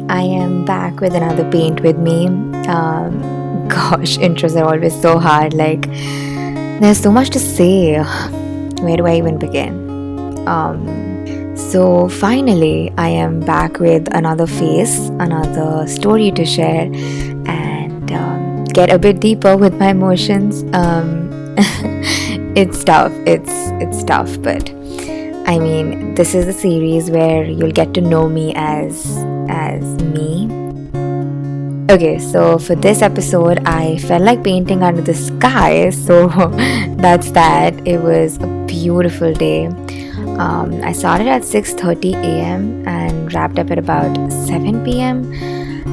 I am back with another paint with me. Gosh, intros are always so hard. Like, there's so much to say. Where do I even begin? So, finally, I am back with another face, another story to share, and get a bit deeper with my emotions. It's tough. It's tough, but I mean, this is a series where you'll get to know me as me. Okay, so for this episode, I felt like painting under the sky, so that's that. It was a beautiful day. I started at 6:30 a.m. and wrapped up at about 7 p.m.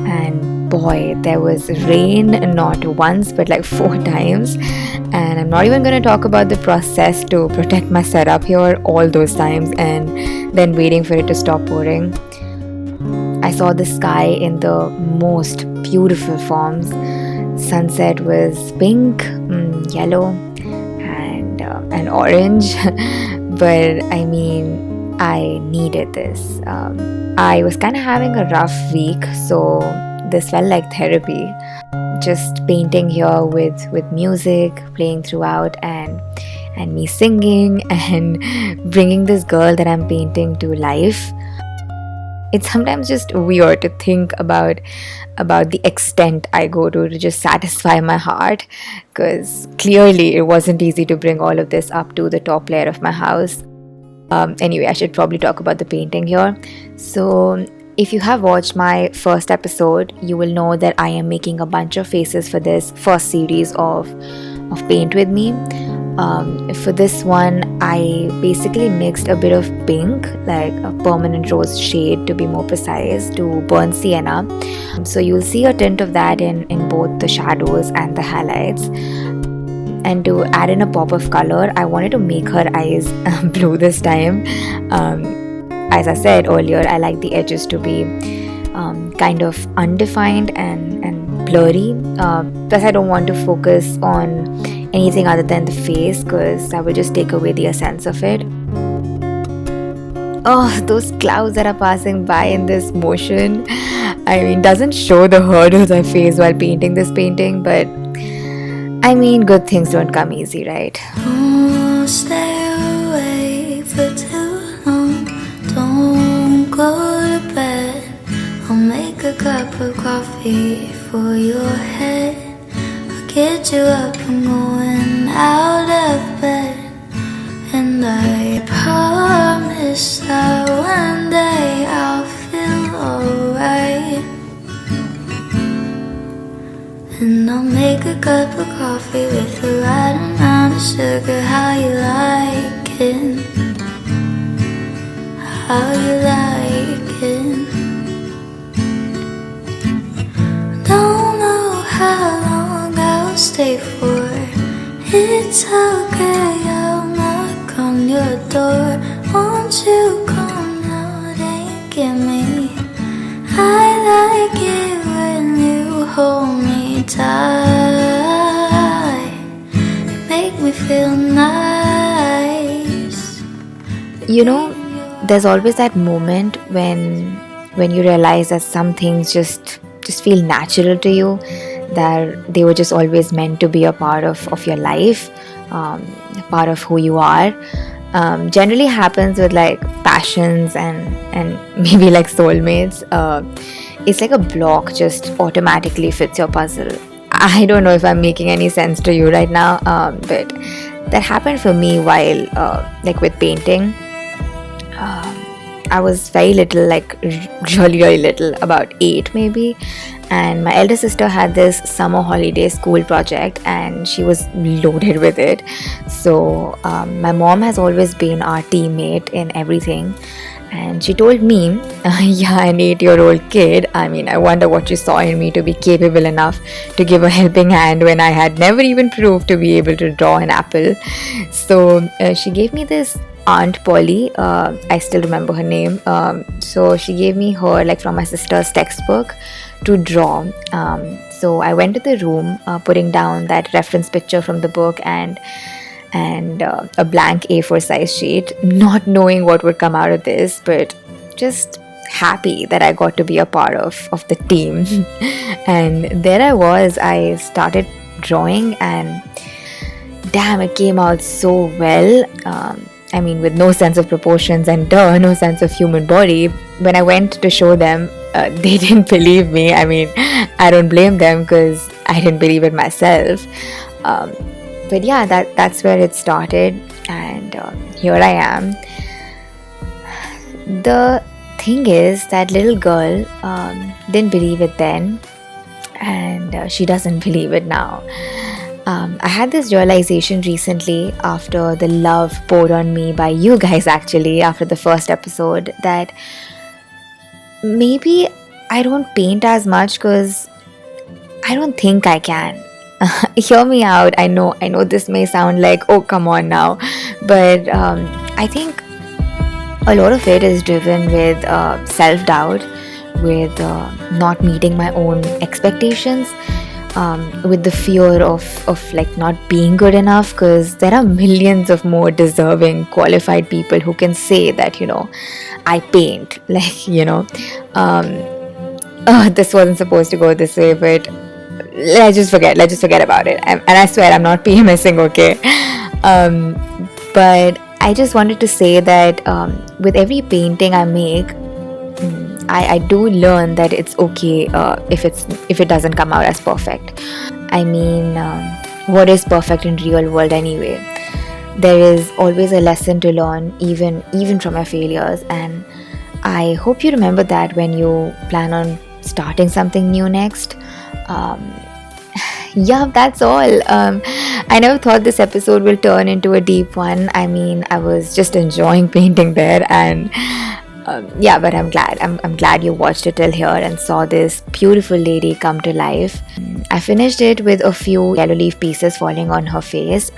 And boy, there was rain not once but like 4 times. And I'm not even going to talk about the process to protect my setup here all those times and then waiting for it to stop pouring. I saw the sky in the most beautiful forms. Sunset was pink, yellow, and orange. But I mean, I needed this. I was kind of having a rough week, so this felt like therapy. Just painting here with music playing throughout and me singing and bringing this girl that I'm painting to life. It's sometimes just weird to think about the extent I go to just satisfy my heart, because clearly it wasn't easy to bring all of this up to the top layer of my house. Anyway, I should probably talk about the painting here. So if you have watched my first episode, you will know that I am making a bunch of faces for this first series of Paint With Me. For this one, I basically mixed a bit of pink, like a permanent rose shade to be more precise, to burnt sienna. So you'll see a tint of that in both the shadows and the highlights. And to add in a pop of color, I wanted to make her eyes blue this time. As I said earlier, I like the edges to be kind of undefined and blurry. Plus, I don't want to focus on anything other than the face, because that will just take away the essence of it. Oh, those clouds that are passing by in this motion. I mean, doesn't show the hurdles I face while painting this painting, but I mean, good things don't come easy, right? Don't stay away for too long. Don't go to bed. I'll make a cup of coffee for your head. I'll get you up and going out of bed. And I promise that one day I'll feel alright. And I'll make a cup of coffee with the right amount of sugar. How you like it? How you like it? Don't know how long I'll stay for. It's okay, I'll knock on your door. Won't you come out and get me? I like it when you hold me tight. You make me feel nice. You know, there's always that moment when you realize that some things just feel natural to you, that they were just always meant to be a part of your life, a part of who you are. Generally happens with like passions and maybe like soulmates. It's like a block just automatically fits your puzzle. I don't know if I'm making any sense to you right now, but that happened for me while like with painting. I was very little, like really little, about 8 maybe, and my elder sister had this summer holiday school project and she was loaded with it. So my mom has always been our teammate in everything, and she told me, yeah, an 8-year-old kid, I mean, I wonder what she saw in me to be capable enough to give a helping hand when I had never even proved to be able to draw an apple. So she gave me this Aunt Polly, I still remember her name. So she gave me her, like, from my sister's textbook to draw. So I went to the room, putting down that reference picture from the book and a blank A4 size sheet, not knowing what would come out of this, but just happy that I got to be a part of the team. And there I started drawing, and damn, it came out so well. I mean, with no sense of proportions and no sense of human body. When I went to show them, they didn't believe me. I mean, I don't blame them because I didn't believe it myself. But yeah, that's where it started, and here I am. The thing is, that little girl didn't believe it then, and she doesn't believe it now. I had this realization recently after the love poured on me by you guys, actually, after the first episode, that maybe I don't paint as much because I don't think I can. Hear me out. I know this may sound like, oh, come on now, but I think a lot of it is driven with self-doubt, with not meeting my own expectations, with the fear of like not being good enough, because there are millions of more deserving, qualified people who can say that, I paint, like, this wasn't supposed to go this way, but let's just forget about it. And I swear I'm not PMSing, okay? But I just wanted to say that with every painting I make, I do learn that it's okay if it doesn't come out as perfect. I mean, what is perfect in real world anyway? There is always a lesson to learn, even from your failures, and I hope you remember that when you plan on starting something new next. Yeah, that's all. I never thought this episode will turn into a deep one. I mean, I was just enjoying painting there, and yeah, but I'm glad. I'm glad you watched it till here and saw this beautiful lady come to life. I finished it with a few yellow leaf pieces falling on her face.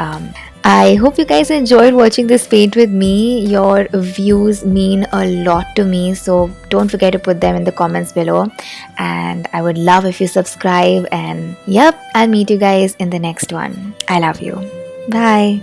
I hope you guys enjoyed watching this paint with me. Your views mean a lot to me, so don't forget to put them in the comments below. And I would love if you subscribe. And yep, I'll meet you guys in the next one. I love you. Bye.